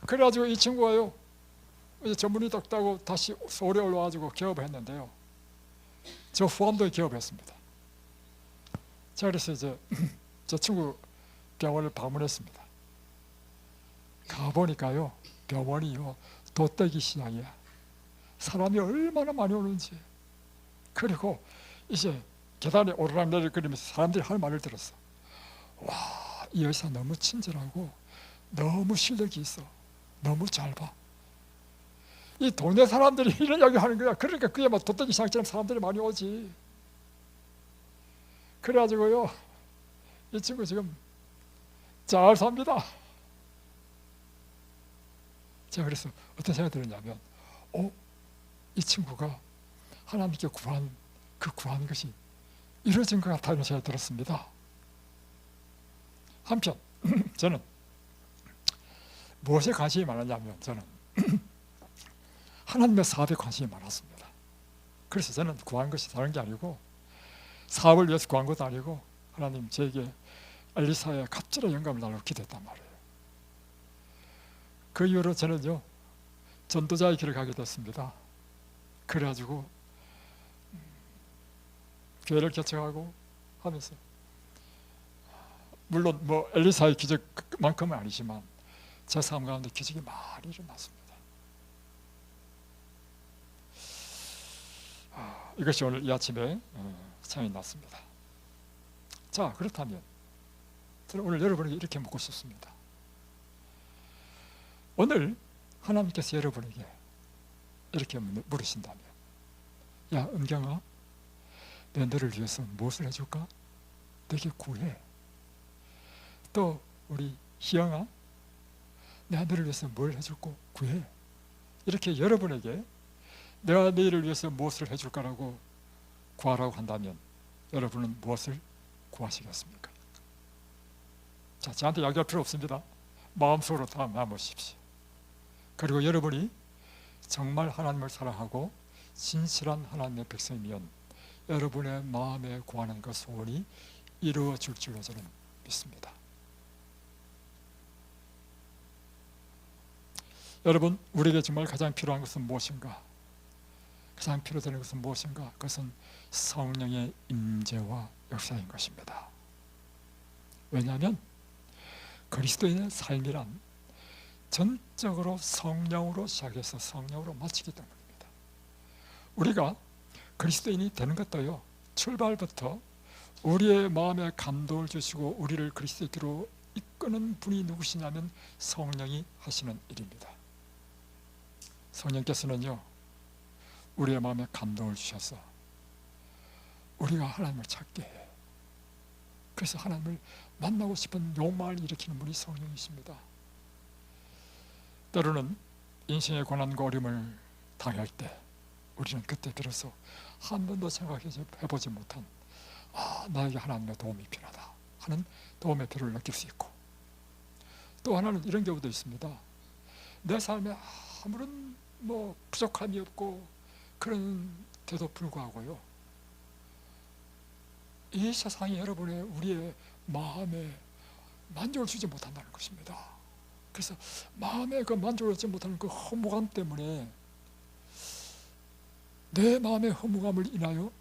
그래가지고 이 친구가요 이제 전문의 딱 따고 다시 서울에 올라와가지고 개업을 했는데요, 저 후암도에 개업했습니다. 자, 그래서 이제 저 친구 병원을 방문했습니다. 가보니까요 병원이요 도떼기 시장이야. 사람이 얼마나 많이 오는지. 그리고 이제 계단에 오르락내리락 거리면서 사람들이 할 말을 들었어. 와, 이 의사 너무 친절하고 너무 실력이 있어. 너무 잘 봐. 이 동네 사람들이 이런 이야기 하는 거야. 그러니까 그게 막 도떼기 시장처럼 사람들이 많이 오지. 그래가지고요 이 친구 지금 잘 삽니다. 제가 그래서 어떤 생각이 들었냐면, 이 친구가 하나님께 구한 것이 이루어진 것 같다는 생각이 들었습니다. 한편 저는 무엇에 관심이 많았냐면, 저는 하나님의 사업에 관심이 많았습니다. 그래서 저는 구한 것이 다른 게 아니고, 사업을 위해서 구한 것도 아니고, 하나님 저에게 엘리사의 갑절의 영감을 달라고 기도했단 말이에요. 그 이후로 저는요 전도자의 길을 가게 됐습니다. 그래가지고 교회를 개척하고 하면서, 물론 뭐 엘리사의 기적만큼은 아니지만 제 삶 가운데 기적이 많이 일어났습니다. 이것이 오늘 이 아침에 생각이 났습니다. 자, 그렇다면 저는 오늘 여러분에게 이렇게 묻고 싶습니다. 오늘 하나님께서 여러분에게 이렇게 물으신다면, 야 은경아, 내 너를 위해서 무엇을 해줄까? 내게 구해. 또 우리 희영아, 내가 너를 위해서 뭘 해줄까? 구해. 이렇게 여러분에게 내가 너희를 위해서 무엇을 해줄까라고 구하라고 한다면 여러분은 무엇을 구하시겠습니까? 자, 저한테 이야기할 필요 없습니다. 마음속으로 다 남으십시오. 그리고 여러분이 정말 하나님을 사랑하고 진실한 하나님의 백성이면 여러분의 마음에 구하는 그 소원이 이루어질 줄로 저는 믿습니다. 여러분, 우리에게 정말 가장 필요한 것은 무엇인가? 가장 필요되는 것은 무엇인가? 그것은 성령의 임재와 역사인 것입니다. 왜냐하면 그리스도인의 삶이란 전적으로 성령으로 시작해서 성령으로 마치기 때문입니다. 우리가 그리스도인이 되는 것도요, 출발부터 우리의 마음에 감동을 주시고 우리를 그리스도께로 이끄는 분이 누구시냐면 성령이 하시는 일입니다. 성령께서는요, 우리의 마음에 감동을 주셔서 우리가 하나님을 찾게 해. 그래서 하나님을 만나고 싶은 욕망을 일으키는 분이 성령이십니다. 때로는 인생의 고난과 어려움을 당할 때 우리는 그때 비로소 한 번도 생각해보지 못한 나에게 하나님의 도움이 필요하다 하는 도움의 필요를 느낄 수 있고, 또 하나는 이런 경우도 있습니다. 내 삶에 아무런 부족함이 없고 그런데도 불구하고요, 이 세상이 여러분의 우리의 마음에 만족을 주지 못한다는 것입니다. 그래서 마음에 그 만족을 얻지 못하는 그 허무감 때문에 내 마음의 허무감을 인하여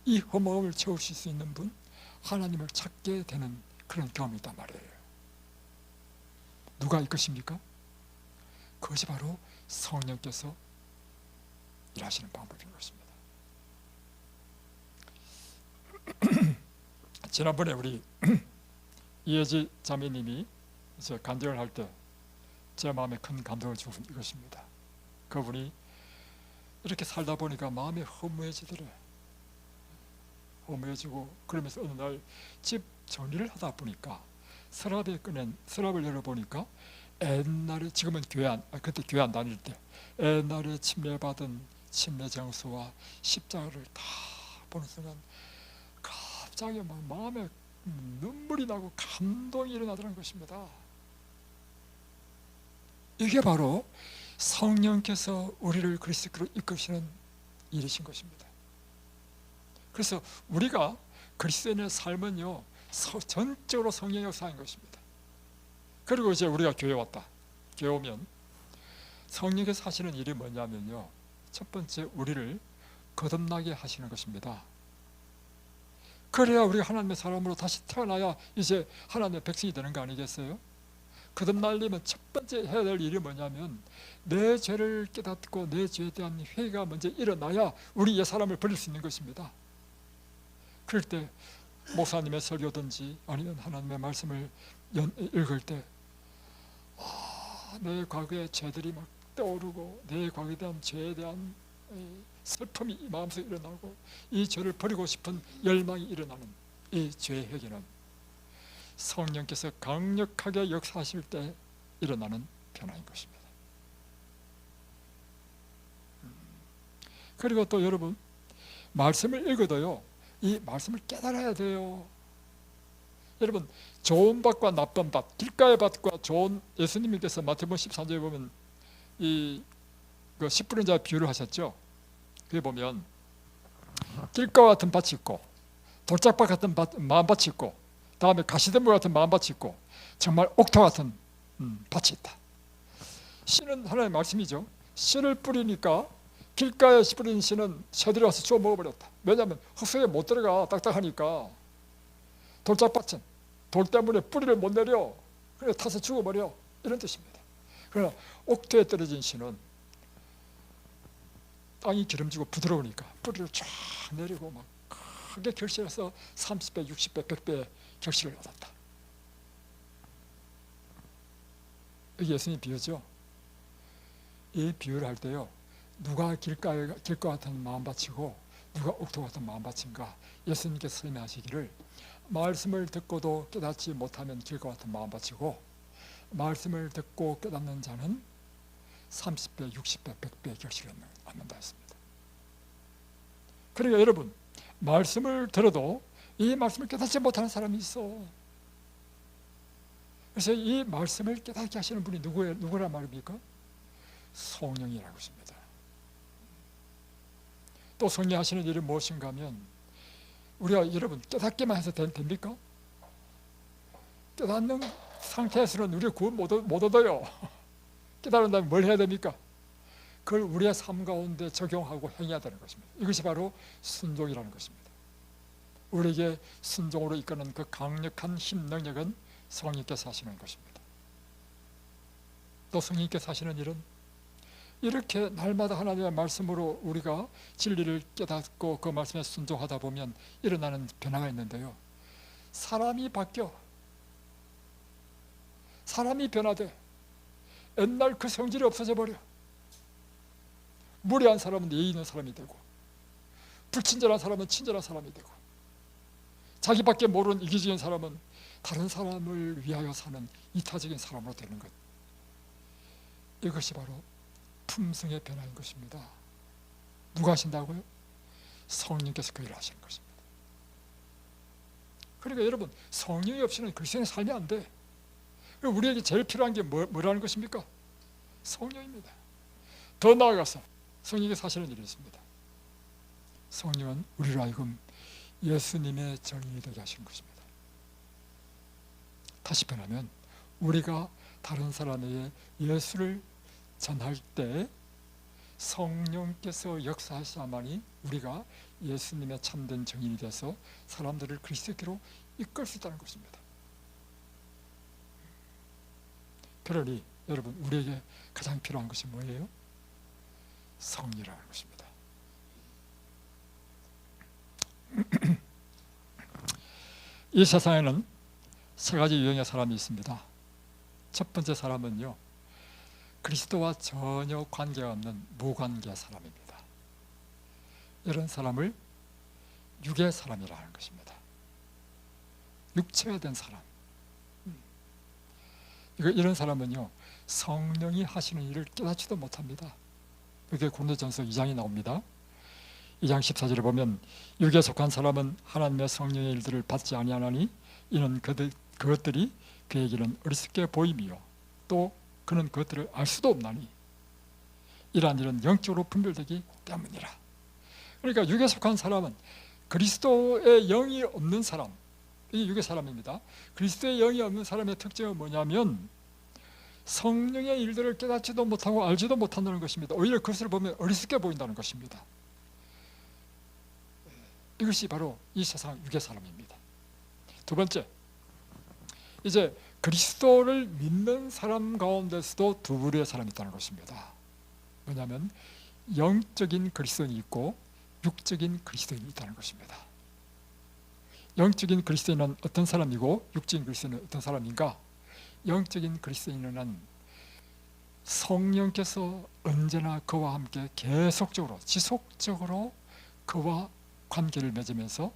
이 허무감을 채우실 수 있는 분, 하나님을 찾게 되는 그런 경험이 있단 말이에요. 누가 이끄십니까? 그것이 바로 성령께서 일하시는 방법인 것입니다. 지난번에 우리 이혜지 자매님이 간증을 할 때 제 마음에 큰 감동을 주신 이것입니다. 그분이 이렇게 살다 보니까 마음이 허무해지더래. 허무해지고, 그러면서 어느 날 집 정리를 하다 보니까 서랍에 꺼낸 서랍을 열어보니까 옛날에, 지금은 그때 교회 안 다닐 때 옛날에 침례받은 침례 장수와 십자가를 다 보는 순간 갑자기 막 마음에 눈물이 나고 감동이 일어나더라는 것입니다. 이게 바로 성령께서 우리를 그리스도로 이끄시는 일이신 것입니다. 그래서 우리가 그리스도인의 삶은요, 전적으로 성령의 역사인 것입니다. 그리고 이제 우리가 교회 왔다. 교회 오면 성령께서 하시는 일이 뭐냐면요, 첫 번째 우리를 거듭나게 하시는 것입니다. 그래야 우리가 하나님의 사람으로 다시 태어나야 이제 하나님의 백성이 되는 거 아니겠어요? 거듭나려면 첫 번째 해야 될 일이 뭐냐면 내 죄를 깨닫고 내 죄에 대한 회개가 먼저 일어나야 우리 옛사람을 버릴 수 있는 것입니다. 그럴 때 목사님의 설교든지 아니면 하나님의 말씀을 읽을 때 내 과거의 죄들이 막 떠오르고 내 과거에 대한 죄에 대한 슬픔이 마음속에 일어나고 이 죄를 버리고 싶은 열망이 일어나는 이 죄의 회개는 성령께서 강력하게 역사하실 때 일어나는 변화인 것입니다. 그리고 또 여러분, 말씀을 읽어도요, 이 말씀을 깨달아야 돼요. 여러분, 좋은 밭과 나쁜 밭, 길가의 밭과 좋은, 예수님께서 마태복음 14절에 보면 이 10분의 자 비유를 하셨죠. 그게 보면 길가 같은 밭이 있고 돌짝밭 같은 마음밭이 있고 다음에 가시덤불 같은 마음밭이 있고 정말 옥토 같은 밭이 있다. 씨는 하나님의 말씀이죠. 씨를 뿌리니까 길가에 뿌린 씨는 새들이 와서 주워 먹어버렸다. 왜냐하면 흙속에 못 들어가, 딱딱하니까. 돌짝밭은 돌 때문에 뿌리를 못 내려, 그래 타서 죽어버려, 이런 뜻입니다. 그러나 옥토에 떨어진 씨는 땅이 기름지고 부드러우니까 뿌리를 쫙 내리고 막 크게 결실해서 30배, 60배, 100배 결실을 얻었다. 이게 예수님 비유죠. 이 비유를 할 때요, 누가 길가 같은 마음밭이고 누가 옥토 같은 마음밭인가, 예수님께서 설명하시기를 말씀을 듣고도 깨닫지 못하면 길가 같은 마음밭이고 말씀을 듣고 깨닫는 자는 30배, 60배, 100배 결실을 얻는다 했습니다. 그러니까 여러분, 말씀을 들어도 이 말씀을 깨닫지 못하는 사람이 있어. 그래서 이 말씀을 깨닫게 하시는 분이 누구란 말입니까? 성령이라고 했습니다. 또 성령 하시는 일이 무엇인가 하면 우리가 여러분 깨닫기만 해서 됩니까? 깨닫는 상태에서는 우리가 구원 못 얻어요. 깨달은 다음에 뭘 해야 됩니까? 그걸 우리의 삶 가운데 적용하고 행해야 되는 것입니다. 이것이 바로 순종이라는 것입니다. 우리에게 순종으로 이끄는 그 강력한 힘 능력은 성령께서 하시는 것입니다. 또 성령께서 하시는 일은 이렇게 날마다 하나님의 말씀으로 우리가 진리를 깨닫고 그 말씀에 순종하다 보면 일어나는 변화가 있는데요, 사람이 바뀌어. 사람이 변화돼. 옛날 그 성질이 없어져 버려. 무례한 사람은 예의 있는 사람이 되고, 불친절한 사람은 친절한 사람이 되고, 자기밖에 모르는 이기적인 사람은 다른 사람을 위하여 사는 이타적인 사람으로 되는 것. 이것이 바로 품성의 변화인 것입니다. 누가 하신다고요? 성령께서 그 일을 하시는 것입니다. 그러니까 여러분, 성령이 없이는 그리스도인의 삶이 안 돼. 우리에게 제일 필요한 게 뭐라는 것입니까? 성령입니다. 더 나아가서 성령께서 하시는 일이 있습니다. 성령은 우리로 하여금 예수님의 정인이 되게 하시는 것입니다. 다시 표현하면 우리가 다른 사람에게 예수를 전할 때 성령께서 역사하셔야만이 우리가 예수님의 참된 정인이 돼서 사람들을 그리스도께로 이끌 수 있다는 것입니다. 그러니 여러분, 우리에게 가장 필요한 것이 뭐예요? 성령이라는 것입니다. 이 세상에는 세 가지 유형의 사람이 있습니다. 첫 번째 사람은요, 그리스도와 전혀 관계가 없는 무관계 사람입니다. 이런 사람을 육의 사람이라 하는 것입니다. 육체가 된 사람. 이런 사람은요, 성령이 하시는 일을 깨닫지도 못합니다. 여기 고린도전서 2장이 나옵니다. 2장 14절에 보면 육에 속한 사람은 하나님의 성령의 일들을 받지 아니하나니 이는 그것들이 그에게는 어리석게 보임이요 또 그는 그것들을 알 수도 없나니 이러한 일은 영적으로 분별되기 때문이라. 그러니까 육에 속한 사람은 그리스도의 영이 없는 사람, 이게 육의 사람입니다. 그리스도의 영이 없는 사람의 특징은 뭐냐면 성령의 일들을 깨닫지도 못하고 알지도 못한다는 것입니다. 오히려 그것을 보면 어리석게 보인다는 것입니다. 이것이 바로 이 세상 육의 사람입니다. 두 번째, 이제 그리스도를 믿는 사람 가운데서도 두 부류의 사람이 있다는 것입니다. 뭐냐면 영적인 그리스도인이 있고 육적인 그리스도인이 있다는 것입니다. 영적인 그리스도인은 어떤 사람이고 육적인 그리스도인은 어떤 사람인가? 영적인 그리스도인은 성령께서 언제나 그와 함께 계속적으로 지속적으로 그와 관계를 맺으면서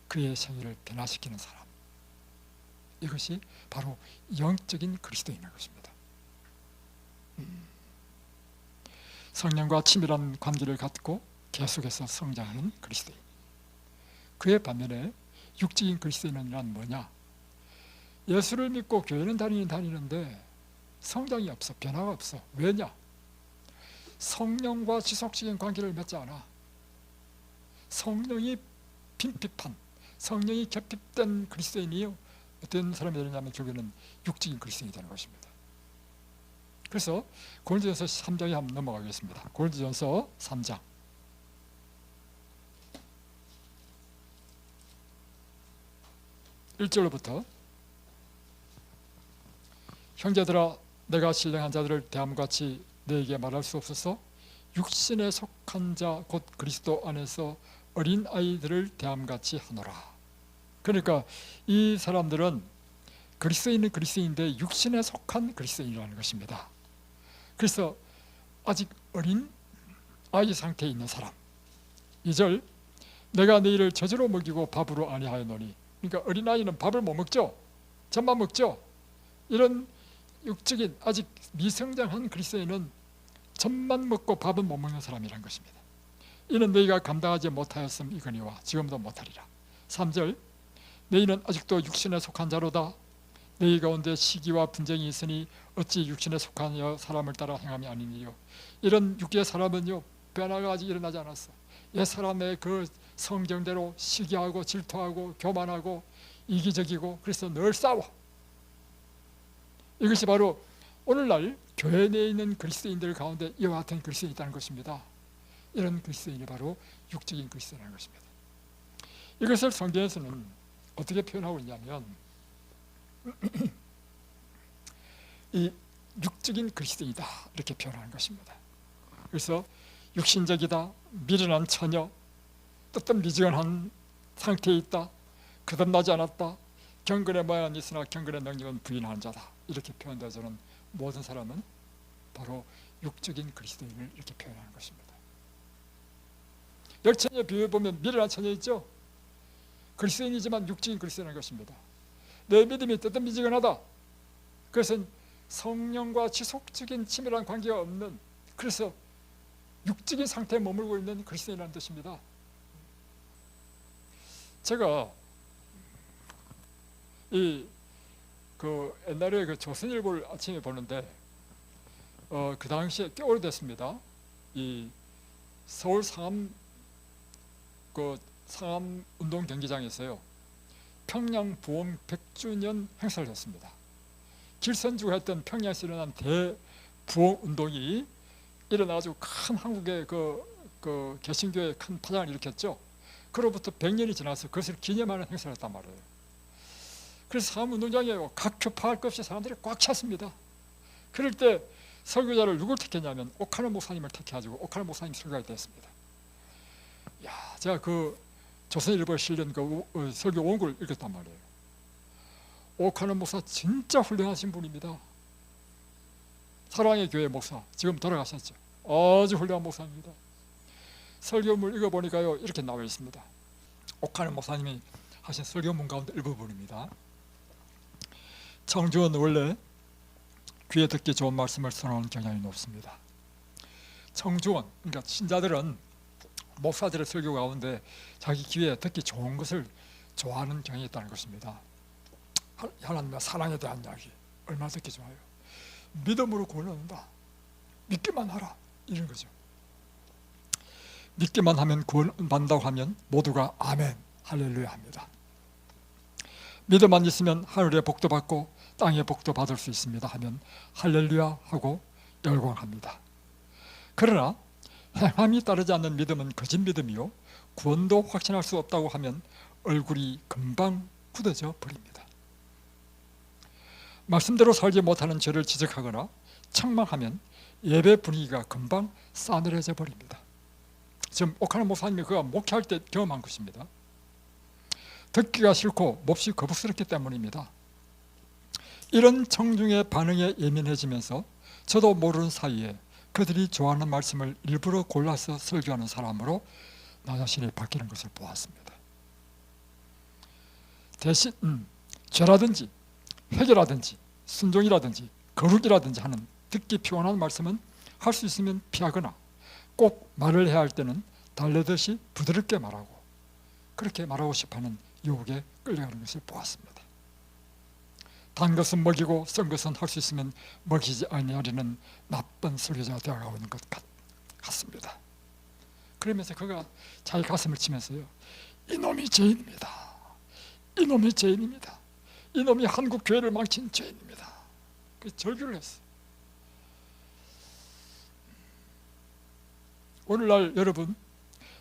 그의 생애를 변화시키는 사람, 이것이 바로 영적인 그리스도인인 것입니다. 성령과 친밀한 관계를 갖고 계속해서 성장하는 그리스도인. 그의 반면에 육적인 그리스도인은 뭐냐? 예수를 믿고 교회는 다니는데 성장이 없어, 변화가 없어. 왜냐? 성령과 지속적인 관계를 맺지 않아. 성령이 빈핍한, 성령이 결핍된 그리스도인이요, 어떤 사람이 되느냐면 결국에는 육적인 그리스도인이 되는 것입니다. 그래서 고린도전서 3장에 한번 넘어가겠습니다. 고린도전서 3장 1절로부터 형제들아, 내가 신령한 자들을 대함같이 너에게 말할 수 없어서 육신에 속한 자 곧 그리스도 안에서 어린 아이들을 대함같이 하노라. 그러니까 이 사람들은 그리스도인은 그리스도인인데 육신에 속한 그리스도인이라는 것입니다. 그래서 아직 어린 아이 상태에 있는 사람. 2절, 내가 너희를 젖으로 먹이고 밥으로 아니하였노니. 그러니까 어린아이는 밥을 못 먹죠. 젖만 먹죠. 이런 육적인 아직 미성장한 그리스도인은 젖만 먹고 밥은 못 먹는 사람이라는 것입니다. 이는 너희가 감당하지 못하였음이거니와 지금도 못하리라. 3절, 너희는 아직도 육신에 속한 자로다. 너희 가운데 시기와 분쟁이 있으니 어찌 육신에 속한 사람을 따라 행함이 아니니요. 이런 육의 사람은요, 변화가 아직 일어나지 않았어. 옛 사람의 그 성정대로 시기하고 질투하고 교만하고 이기적이고, 그래서 늘 싸워. 이것이 바로 오늘날 교회 내에 있는 그리스도인들 가운데 이와 같은 그리스도인이 있다는 것입니다. 이런 그리스도인이 바로 육적인 그리스도라는 것입니다. 이것을 성경에서는 어떻게 표현하고 있냐면 이 육적인 그리스도인이다 이렇게 표현하는 것입니다. 그래서 육신적이다, 미련한 처녀, 뜨뜻미지근한 상태에 있다, 거듭나지 않았다, 경건의 모양은 있으나 경건의 능력은 부인하는 자다 이렇게 표현되어서는 모든 사람은 바로 육적인 그리스도인을 이렇게 표현하는 것입니다. 열처녀 비유에 보면 미련한 처녀 있죠? 그리스도인이지만 육적인 그리스도인인 것입니다. 내 믿음이 뜨뜻미지근하다, 그것은 성령과 지속적인 친밀한 관계가 없는, 그래서 육적인 상태에 머물고 있는 그리스도인이라는 뜻입니다. 제가 옛날에 그 조선일보를 아침에 보는데 그 당시에 꽤 오래됐습니다. 이 서울 상암 상암 운동 경기장에서요 평양 부흥 100주년 행사를 했습니다. 길선주가 했던 평양에서 일어난 대부흥 운동이 일어나가지고 큰 한국의 그 개신교의 큰 파장을 일으켰죠. 그로부터 100년이 지나서 그것을 기념하는 행사를 했단 말이에요. 그래서 상암 운동장에 각 교파할 것 없이 사람들이 꽉 찼습니다. 그럴 때 설교자를 누굴 택했냐면 오카노 목사님을 택해가지고 오카노 목사님 설교가 됐습니다. 야, 제가 그 조선일보에 실린 그 설교 원고를 읽었단 말이에요. 오카노 목사 진짜 훌륭하신 분입니다. 사랑의 교회 목사, 지금 돌아가셨죠. 아주 훌륭한 목사입니다. 설교문을 읽어보니까요 이렇게 나와 있습니다. 오카노 목사님이 하신 설교문 가운데 일부분입니다. 청중은 원래 귀에 듣기 좋은 말씀을 선호하는 경향이 높습니다. 청중은, 그러니까 신자들은 목사들의 설교 가운데 자기 귀에 듣기 좋은 것을 좋아하는 경향이 있다는 것입니다. 하나님의 사랑에 대한 이야기 얼마나 듣기 좋아요. 믿음으로 구원을 얻는다, 믿기만 하라, 이런 거죠. 믿기만 하면 구원 받는다고 하면 모두가 아멘 할렐루야 합니다. 믿음만 있으면 하늘의 복도 받고 땅의 복도 받을 수 있습니다 하면 할렐루야 하고 열광합니다. 그러나 행함이 따르지 않는 믿음은 거짓 믿음이요 구원도 확신할 수 없다고 하면 얼굴이 금방 굳어져 버립니다. 말씀대로 살지 못하는 죄를 지적하거나 책망하면 예배 분위기가 금방 싸늘해져 버립니다. 지금 오카노 목사님이 그가 목회할 때 경험한 것입니다. 듣기가 싫고 몹시 거북스럽기 때문입니다. 이런 청중의 반응에 예민해지면서 저도 모르는 사이에 그들이 좋아하는 말씀을 일부러 골라서 설교하는 사람으로 나 자신이 바뀌는 것을 보았습니다. 대신 죄라든지 회개라든지 순종이라든지 거룩이라든지 하는 듣기 피곤한 말씀은 할 수 있으면 피하거나 꼭 말을 해야 할 때는 달래듯이 부드럽게 말하고 그렇게 말하고 싶어하는 유혹에 끌려가는 것을 보았습니다. 단 것은 먹이고 쓴 것은 할 수 있으면 먹이지 아니하려는 나쁜 설교자가 되어가고 있는 것 같습니다. 그러면서 그가 자기 가슴을 치면서요, 이놈이 죄인입니다. 이놈이 죄인입니다. 이놈이 한국 교회를 망친 죄인입니다. 그 절규를 했어요. 오늘날 여러분,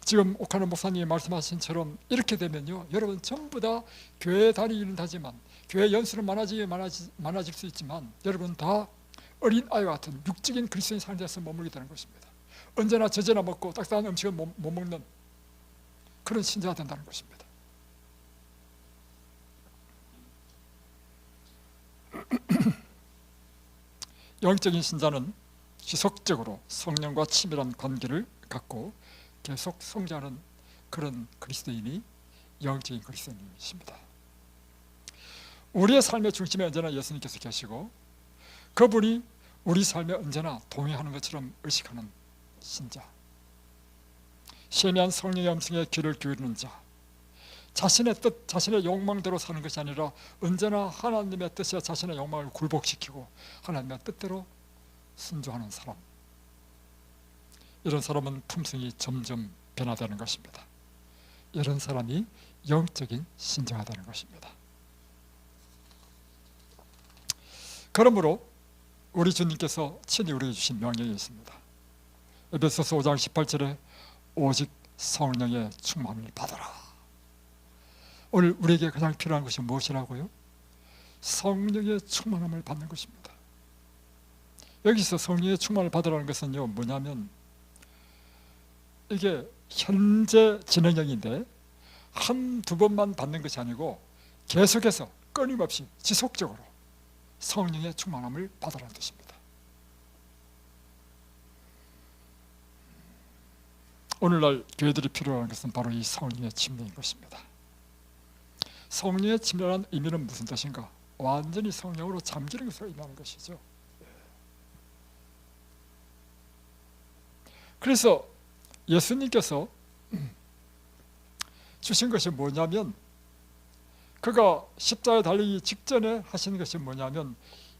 지금 오카노 목사님이 말씀하신 처럼 이렇게 되면요, 여러분 전부 다 교회 다니기는 하지만 교회 연수는 많아질 수 있지만 여러분 다 어린 아이와 같은 육적인 그리스도인 삶 데서 머물게 되는 것입니다. 언제나 젖이나 먹고 딱딱한 음식을 못 먹는 그런 신자가 된다는 것입니다. 영적인 신자는 지속적으로 성령과 친밀한 관계를 갖고 계속 성장하는 그런 그리스도인이 영적인 그리스도인이십니다. 우리의 삶의 중심에 언제나 예수님께서 계시고 그분이 우리 삶에 언제나 동행하는 것처럼 의식하는 신자, 세미한 성령의 음성에 귀를 기울이는 자, 자신의 뜻, 자신의 욕망대로 사는 것이 아니라 언제나 하나님의 뜻에 자신의 욕망을 굴복시키고 하나님의 뜻대로 순종하는 사람, 이런 사람은 품성이 점점 변화되는 것입니다. 이런 사람이 영적인 신자가 되는 것입니다. 그러므로 우리 주님께서 친히 우리에게 주신 명령이 있습니다. 에베소서 5장 18절에 오직 성령의 충만을 받아라. 오늘 우리에게 가장 필요한 것이 무엇이라고요? 성령의 충만함을 받는 것입니다. 여기서 성령의 충만을 받으라는 것은요, 뭐냐면 이게 현재 진행형인데 한두 번만 받는 것이 아니고 계속해서 끊임없이 지속적으로 성령의 충만함을 받으라는 뜻입니다. 오늘날 교회들이 필요한 것은 바로 이 성령의 침례인 것입니다. 성령의 침례라는 의미는 무슨 뜻인가? 완전히 성령으로 잠기는 것을 의미하는 것이죠. 그래서 예수님께서 주신 것이 뭐냐면, 그가 십자가에 달리기 직전에 하시는 것이 뭐냐면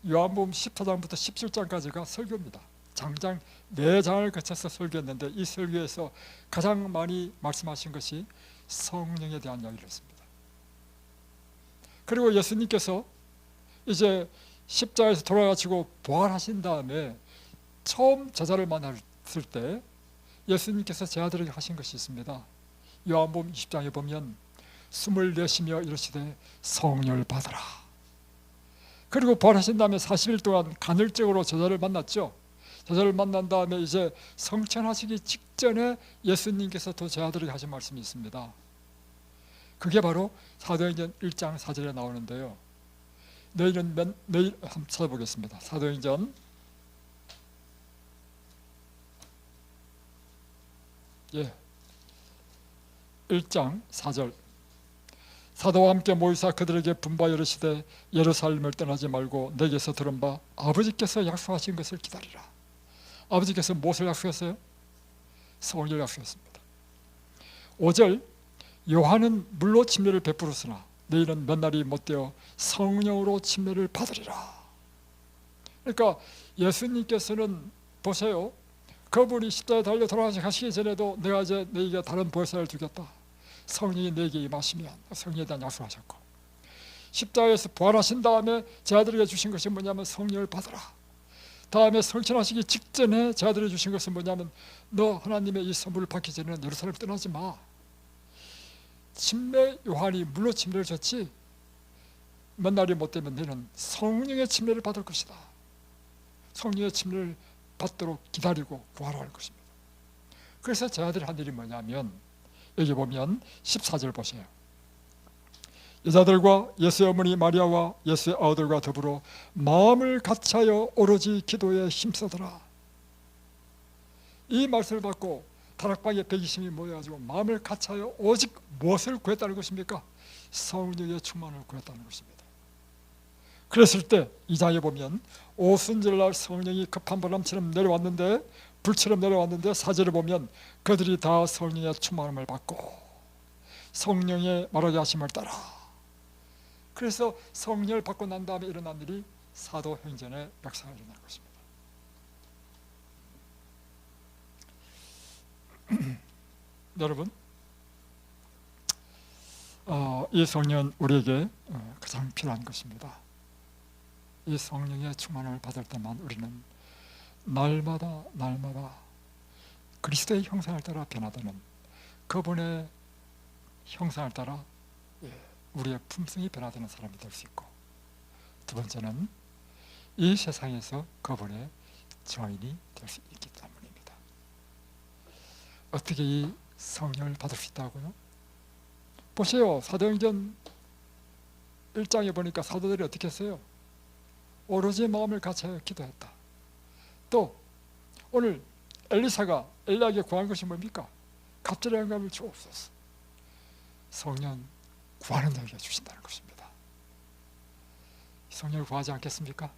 요한복음 14장부터 17장까지가 설교입니다. 장장 4장을 거쳐서 설교했는데 이 설교에서 가장 많이 말씀하신 것이 성령에 대한 이야기를 했습니다. 그리고 예수님께서 이제 십자가에서 돌아가시고 부활하신 다음에 처음 제자를 만났을 때 예수님께서 제자들에게 하신 것이 있습니다. 요한복음 20장에 보면 숨을 내쉬며 이르시되 성령을 받으라. 그리고 부활하신 다음에 40일 동안 간헐적으로 제자를 만났죠. 제자를 만난 다음에 이제 성천하시기 직전에 예수님께서 또 제자들에게 하신 말씀이 있습니다. 그게 바로 사도행전 1장 4절에 나오는데요. 내일 한번 찾아보겠습니다. 사도행전 1장 4절. 사도와 함께 모이사 그들에게 분바여 이르시되 예루살렘을 떠나지 말고 내게서 들은 바 아버지께서 약속하신 것을 기다리라. 아버지께서 무엇을 약속했어요? 성령을 약속했습니다. 5절. 요한은 물로 침례를 베풀었으나 너희는 몇 날이 못되어 성령으로 침례를 받으리라. 그러니까 예수님께서는 보세요, 그분이 십자가에 달려 돌아가시기 전에도 내가 이제 너희에게 다른 보혜사를 주겠다, 성령이 너에게 임하시면, 성령에 대한 약속하셨고, 십자가에서 부활하신 다음에 제자들에게 주신 것이 뭐냐면 성령을 받으라. 다음에 성천하시기 직전에 제자들에게 주신 것은 뭐냐면 너 하나님의 이 선물을 받기 전에는 예루살렘 떠나지 마. 침례 요한이 물로 침례를 줬지 몇 날이 못 되면 너는 성령의 침례를 받을 것이다. 성령의 침례를 받도록 기다리고 구하라는 것입니다. 그래서 제자들이 한 일이 뭐냐면 여기 보면 14절 보세요. 여자들과 예수의 어머니 마리아와 예수의 아들과 더불어 마음을 같이하여 오로지 기도에 힘쓰더라. 이 말씀을 받고 다락방에 120명이 모여가지고 마음을 같이하여 오직 무엇을 구했다는 것입니까? 성령의 충만을 구했다는 것입니다. 그랬을 때 2장에 보면 오순절날 성령이 급한 바람처럼 내려왔는데, 불처럼 내려왔는데 4절에 보면 그들이 다 성령의 충만함을 받고 성령의 말하게 하심을 따라. 그래서 성령을 받고 난 다음에 일어난 일이 사도행전의 역사가 일어난 것입니다. 여러분, 이 성령은 우리에게 가장 필요한 것입니다. 이 성령의 충만을 받을 때만 우리는 날마다 그리스도의 형상을 따라 변화되는, 그분의 형상을 따라 우리의 품성이 변화되는 사람이 될 수 있고, 두 번째는 이 세상에서 그분의 증인이 될 수 있기 때문입니다. 어떻게 이 성령을 받을 수 있다고요? 보세요. 사도행전 1장에 보니까 사도들이 어떻게 했어요? 오로지 마음을 같이하여 기도했다. 또 오늘 엘리사가 엘리야에게 구한 것이 뭡니까? 갑절의 영감을 주옵소서. 성령 구하는 자에게 주신다는 것입니다. 성령을 구하지 않겠습니까?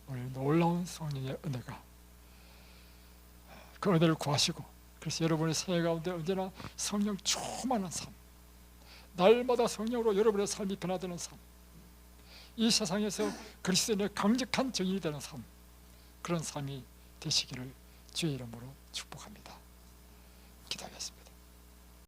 오늘 놀라운 성령의 은혜가, 그 은혜를 구하시고, 그래서 여러분의 생애 가운데 언제나 성령 충만한 삶, 날마다 성령으로 여러분의 삶이 변화되는 삶, 이 세상에서 그리스도인의 강력한 증인이 되는 삶, 그런 삶이 되시기를 주의 이름으로 축복합니다. 기도하겠습니다.